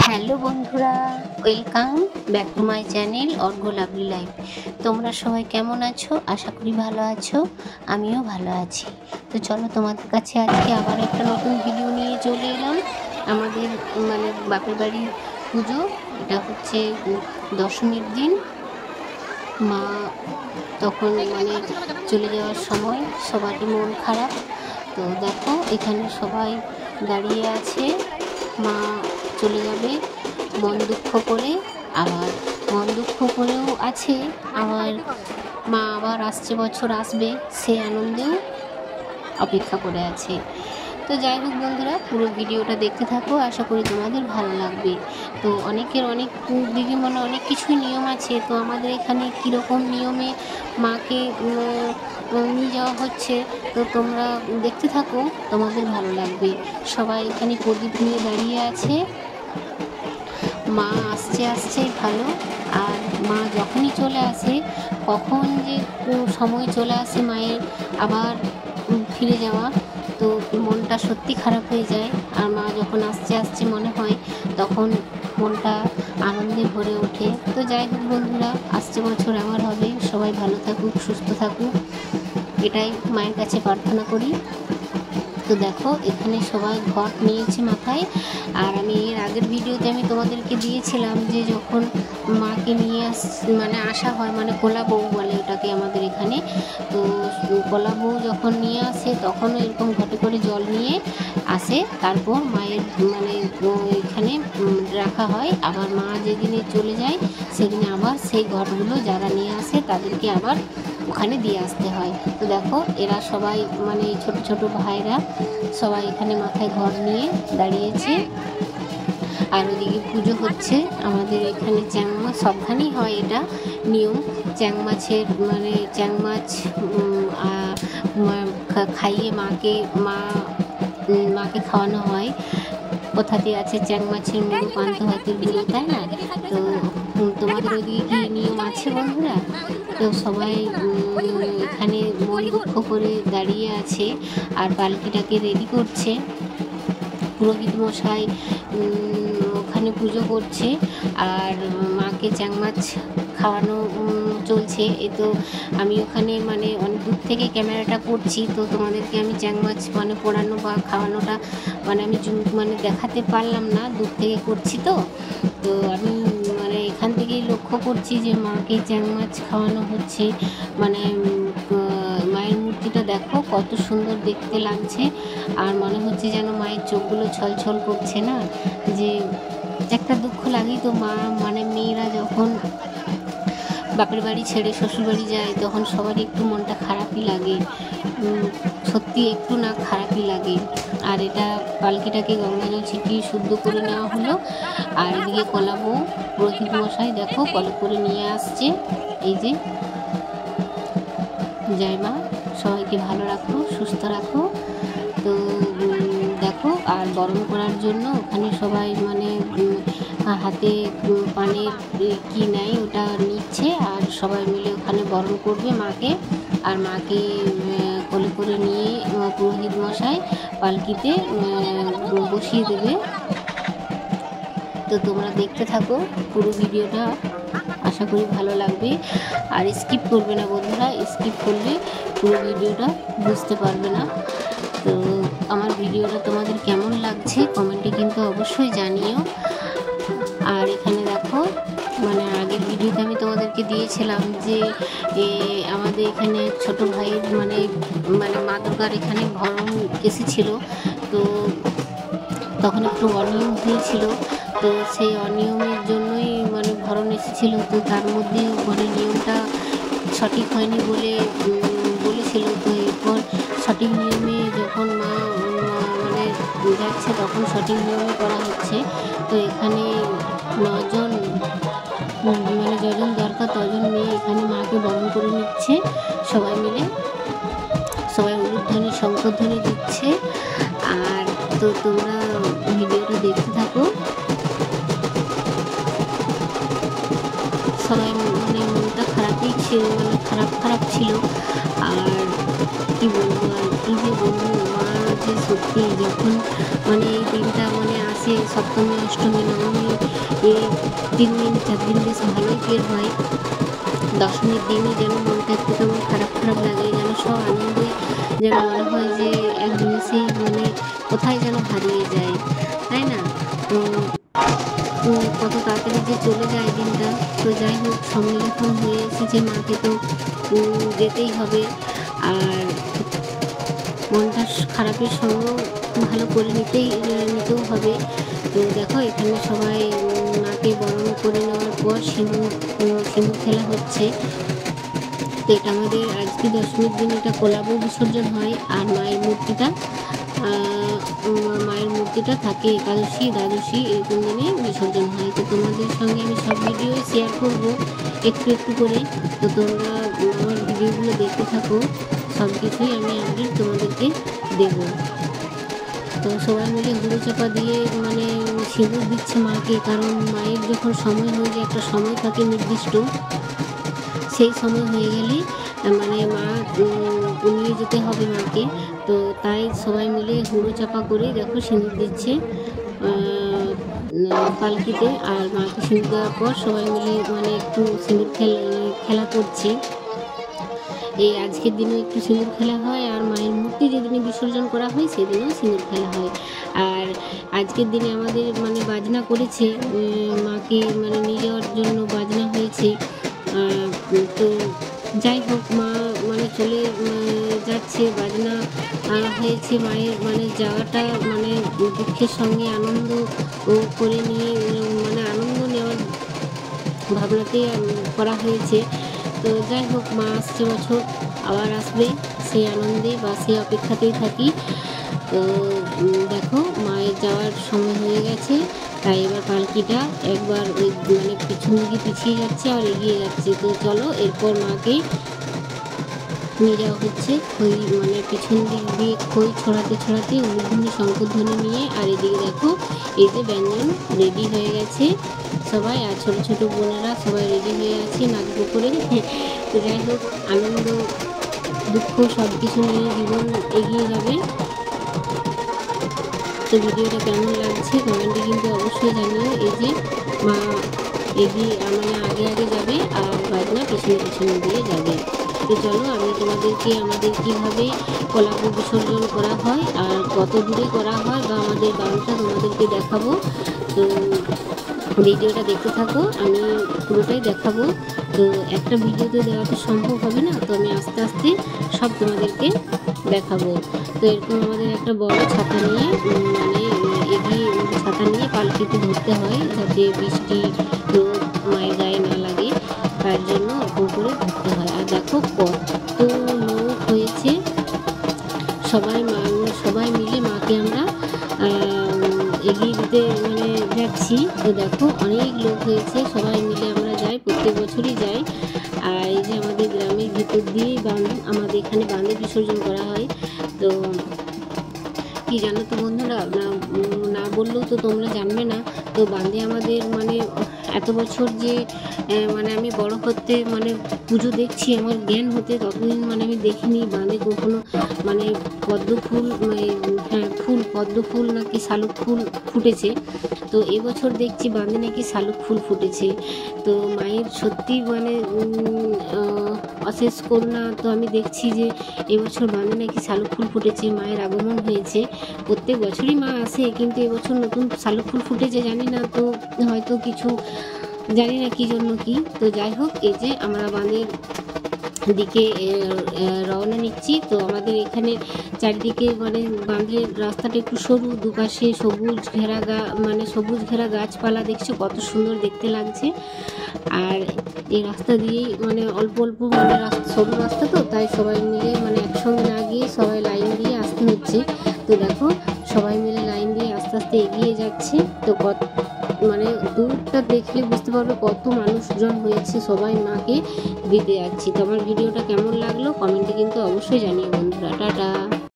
Hello বন্ধুরা, welcome back to my channel Arghya lovely life. তোমরা সবাই কেমন আছো? আশা করি ভালো আছো, আমিও ভালো আছি। তো চলো তোমাদের কাছে আজকে আবার একটা নতুন ভিডিও নিয়ে চলে এলাম। আমাদের বাপের বাড়ির পুজো, এটা হচ্ছে দশমীর দিন। মা তখন চলে যাওয়ার সময় সবারই মন খারাপ। তো দেখো এখানে সবাই দাঁড়িয়ে আছে, মা চলে যাবে মন দুঃখ করে, আবার মন দুঃখ করেও আছে, আবার মা আবার আসছে বছর আসবে সে আনন্দেও অপেক্ষা করে আছে। তো যাই হোক বন্ধুরা, পুরো ভিডিওটা দেখতে থাকো, আশা করি তোমাদের ভালো লাগবে। তো অনেকের অনেক দিকে অনেক কিছুই নিয়ম আছে। তো আমাদের এখানে কীরকম নিয়মে মাকে নিয়ে যাওয়া হচ্ছে, তো তোমরা দেখতে থাকো, তোমাদের ভালো লাগবে। সবাই এখানে প্রদীপ নিয়ে দাঁড়িয়ে আছে। মা আসছে ভালো, আর মা যখনই চলে আসে, কখন যে সময় চলে আসে মায়ের আবার ফিরে যাওয়া, তো মনটা সত্যি খারাপ হয়ে যায়। আর মা যখন আসছে মনে হয়, তখন মনটা আনন্দে ভরে ওঠে। তো যাই হোক বন্ধুরা, আসছে বছর আবার হবে, সবাই ভালো থাকুক, সুস্থ থাকুক, এটাই মায়ের কাছে প্রার্থনা করি। তো দেখো এখানে সবাই ঘট নিয়েছে মাথায়। আর আমি এর আগের ভিডিওতে আমি তোমাদেরকে দিয়েছিলাম যে যখন মাকে নিয়ে আসা হয়, কোলা বউ বলে ওটাকে আমাদের এখানে। তো কোলা বউ যখন নিয়ে আসে, তখনও এরকম ঘটে করে জল নিয়ে আসে, তারপর মায়ের এখানে রাখা হয়। আবার মা যেদিনে চলে যায়, সেদিনে আবার সেই ঘটগুলো যারা নিয়ে আসে তাদেরকে আবার ওখানে দিয়ে আসতে হয়। তো দেখো এরা সবাই ছোট ছোট ভাইরা সবাই এখানে মাথায় ঘর নিয়ে দাঁড়িয়েছে। আর ওদিকে পুজো হচ্ছে। আমাদের এখানে চ্যাংমা সবখানেই হয় এটা নিয়ম। চ্যাং মাছ খাইয়ে মাকে খাওয়ানো হয়। কথাতে আছে চ্যাং মাছের মুড়ো পান্তা ভাতের গুঁড়ো, তাই না? তো তোমাদের ওদিকে কি নিয়ম আছে বন্ধুরা? তো সবাই এখানে মন দুঃখ করে দাঁড়িয়ে আছে, আর পালকিটাকে রেডি করছে। পুরোহিত মশাই ওখানে পুজো করছে, আর মাকে চ্যাং মাছ খাওয়ানো চলছে। এ তো আমি ওখানে অনেক দূর থেকে ক্যামেরাটা করছি, তো তোমাদেরকে আমি চ্যাং মাছ পোড়ানো বা খাওয়ানোটা আমি দেখাতে পারলাম না, দূর থেকে করছি। তো আমি এখান থেকেই লক্ষ্য করছি যে মাকে চ্যাং মাছ খাওয়ানো হচ্ছে। মায়ের মূর্তিটা দেখো কত সুন্দর দেখতে লাগছে, আর মনে হচ্ছে যেন মায়ের চোখগুলো ছলছল করছে, না? যে একটা দুঃখ লাগেই তো। মা মেয়েরা যখন বাপের বাড়ি ছেড়ে শ্বশুর বাড়ি যায়, তখন সবারই একটু মনটা খারাপই লাগে, সত্যি একটু না খারাপই লাগে। আর এটা পালকিটাকে গঙ্গা জল ছিটিয়ে শুদ্ধ করে নেওয়া হলো। আর এদিকে কলা বউ পুরোহিত মশাই দেখো কল করে নিয়ে আসছে। এই যে জয় মা, সবাইকে ভালো রাখো, সুস্থ রাখো। তো দেখো, আর বরণ করার জন্য ওখানে সবাই হাতে পানের কি নেয় ওটা নিচ্ছে, আর সবাই মিলে ওখানে বরণ করবে মাকে। আর মাকে কোলে করে নিয়ে পুরোহিত মশাই পালকিতে বসিয়ে দেবে। তো তোমরা দেখতে থাকো পুরো ভিডিওটা, আশা করি ভালো লাগবে। আর স্কিপ করবে না বন্ধুরা, স্কিপ করলে পুরো ভিডিওটা বুঝতে পারবে না। তো আমার ভিডিওটা তোমাদের কেমন লাগছে কমেন্টে কিন্তু অবশ্যই জানিও। আর এখানে দেখো আগের ভিডিওতে আমি তোমাদেরকে দিয়েছিলাম যে আমাদের এখানে ছোট ভাইয়ের মা দুর্গার এখানে ভরণ এসেছিল। তো তখন একটু অনিয়ম হয়েছিল, তো সেই অনিয়মের জন্যই ভরণ এসেছিল। তো তার মধ্যে নিয়মটা সঠিক হয়নি বলে বলেছিল। তো এরপর সঠিক নিয়মে যখন মা যাচ্ছে, তখন সঠিক নিয়মে করা হচ্ছে। তো এখানে 9 জন যজন দরকার তজন মেয়ে এখানে মাকে বরণ করে নিচ্ছে সবাই মিলে। সবাই উলুধ্বনি শঙ্খধ্বনি দিচ্ছে। আর তো তোমরা ভিডিওটা দেখতে থাকো। সবাই মনটা খারাপই ছিল, খারাপ ছিল। আর কি বলবো, আর কি যে বলবো, মা যে সত্যি যখন এই দিনটা আসে, আসছে সপ্তমী, অষ্টমী, নবমী, এই 3 দিন 4 দিন বেশ ভালোই বের হয়। দশমীর দিনই যেন মনটা একটু কেমন খারাপ খারাপ লাগে, যেন সব আনন্দই যেন মনে হয় যে এক নিমেষেই মানে কোথায় যেন হারিয়ে যায়, তাই না? তো কত তাড়াতাড়ি যে চলে যায় দিনটা। তো যাই হোক, সময় যখন হয়ে এসেছে মাকে তো যেতেই হবে, আর মনটা খারাপের সঙ্গেও ভালো করে নিতেও হবে। তো দেখো এখানে সবাই মাকে বরণ করে নেওয়ার পর সিঁদুর খেলা হচ্ছে। তো এটা আমাদের আজকে দশমীর দিন এটা কোলাবও বিসর্জন হয়, আর মায়ের মূর্তিটা থাকে একাদশী, দ্বাদশী এরকম দিনে বিসর্জন হয়। তো তোমাদের সঙ্গে আমি সব ভিডিও শেয়ার করব একটু একটু করে। তো তোমরা আমার ভিডিওগুলো দেখতে থাকো, সব কিছুই আমি আপডেট তোমাদেরকে দেব। তো সবাই মিলে হুড়ো চাপা দিয়ে মানে সিঁদুর দিচ্ছে মাকে, কারণ মায়ের যখন সময় হয়ে যায়, একটা সময় থাকে নির্দিষ্ট, সেই সময় হয়ে গেলে মানে মা নিয়ে যেতে হবে মাকে। তো তাই সবাই মিলে হুড়ো চাপা করে দেখো সিঁদুর দিচ্ছে পালকিতে। আর মাকে সিঁদুর দেওয়ার পর সবাই মিলে মানে একটু সিঁদুর খেলা করছে। এই আজকের দিনে একটু সিঁদুর খেলা হয়, আর মায়ের মূর্তি যেদিনে বিসর্জন করা হয় সেদিনেও সিঁদুর খেলা হয়। আর আজকের দিনে আমাদের মানে বাজনা করেছে, মাকে মানে নিয়ে যাওয়ার জন্য বাজনা হয়েছে। তো যাই হোক, মা মানে চলে যাচ্ছে, বাজনা হয়েছে, মায়ের মানে যাওয়াটা মানে দুঃখের সঙ্গে আনন্দ করে নিয়ে মানে আনন্দ নেওয়ার ভাবনাতে করা হয়েছে। তো যাই হোক, মা আসছে বছর আবার আসবে, সেই আনন্দে বা সেই অপেক্ষাতেই থাকি। তো দেখো মায়ের যাওয়ার সময় হয়ে গেছে, তাই এবার পালকিটা একবার ওই মানে পিছন দিকে পিছিয়ে যাচ্ছে আর এগিয়ে যাচ্ছে। তো চলো এরপর মাকে নিয়ে যাওয়া হচ্ছে খই, মানে পিছন দিক দিয়ে খই ছড়াতে ছড়াতে উলুধ্বনি শঙ্খধ্বনি নিয়ে। আর এদিকে দেখো এই যে ব্যঞ্জন রেডি হয়ে গেছে সবাই, আর ছোটো ছোটো বোনেরা সবাই রেডি হয়ে আছে নাচবো করে। তো যাই হোক, আনন্দ দুঃখ সব কিছু নিয়ে জীবন এগিয়ে যাবে। তো ভিডিওটা কেমন লাগছে কমেন্টে কিন্তু অবশ্যই জানিও। এই যে মা এগিয়ে মানে আগে আগে যাবে আর বাজনা পিছনে পিছনে দিয়ে যাবে। তো চলো আমি তোমাদেরকে আমাদের কীভাবে কোলাব বিসর্জন করা হয় আর কত দূরে করা হয় বা আমাদের গানটা তোমাদেরকে দেখাবো। তো ভিডিওটা দেখতে থাকো, আমি পুরোটাই দেখাবো। তো একটা ভিডিওতে দেওয়া তো সম্ভব হবে না, তো আমি আস্তে আস্তে সব তোমাদেরকে দেখাবো। তো এরকম আমাদের একটা বড় ছাতা নিয়ে মানে এগিয়ে ছাতা নিয়ে পালকিতে ধরতে হয়, যাতে বৃষ্টি রোদ মায়ের গায়ে না লাগে, তার জন্য ওপর করে ধরতে হয়। আর দেখো কত লোক হয়েছে, সবাই মিলে মাকে আমরা এগিয়ে দিতে মানে যাচ্ছি। তো দেখো অনেক লোক হয়েছে, সবাই মিলে আমরা যাই, প্রত্যেক বছরই যাই। আর এই যে আমাদের গ্রামের ভিতর দিয়ে আমাদের এখানে বাঁধে বিসর্জন করা হয়। তো কি জানো তো বন্ধুরা, না বললেও তো তোমরা জানবে না। তো বাঁধে আমাদের মানে এত বছর যে মানে আমি বড় হতে মানে পুজো দেখছি, আমার জ্ঞান হতে ততদিন মানে আমি দেখিনি বাঁধে কখনো মানে পদ্ম ফুল, হ্যাঁ পদ্ম ফুল নাকি শালুক ফুল ফুটেছে। তো এবছর দেখছি বাঁধে নাকি শালুক ফুল ফুটেছে। তো মায়ের সত্যি মানে অশেষ করুণা। তো আমি দেখছি যে এবছর বাঁধে নাকি শালুক ফুল ফুটেছে, মায়ের আগমন হয়েছে। প্রত্যেক বছরই মা আসে, কিন্তু এবছর নতুন শালুক ফুল ফুটেছে, জানি না তো হয়তো কিছু জানি না কী জন্য কি। তো যাই হোক, এই যে আমরা বাঁধের দিকে রওনা নিচ্ছি। তো আমাদের এখানে চারিদিকে মানে বাঁধের রাস্তাটা একটু সরু, দুপাশে সবুজ ঘেরা গাছপালা, দেখছো কত সুন্দর দেখতে লাগছে। আর এই রাস্তা দিয়েই মানে অল্প অল্প মানে সরু রাস্তা, তো তাই সবাই মিলে মানে একসঙ্গে না গিয়ে সবাই লাইন দিয়ে আসতে হচ্ছে। তো দেখো সবাই মিলে লাইন দিয়ে আস্তে আস্তে এগিয়ে যাচ্ছে। তো মানে দূরটা দেখলে বুঝতে পারবে কত মানুষজন হয়েছে, সবাই মাকে দিতে যাচ্ছি। তো আমার ভিডিওটা কেমন লাগলো কমেন্টে কিন্তু অবশ্যই জানিও বন্ধুরা। টাটা।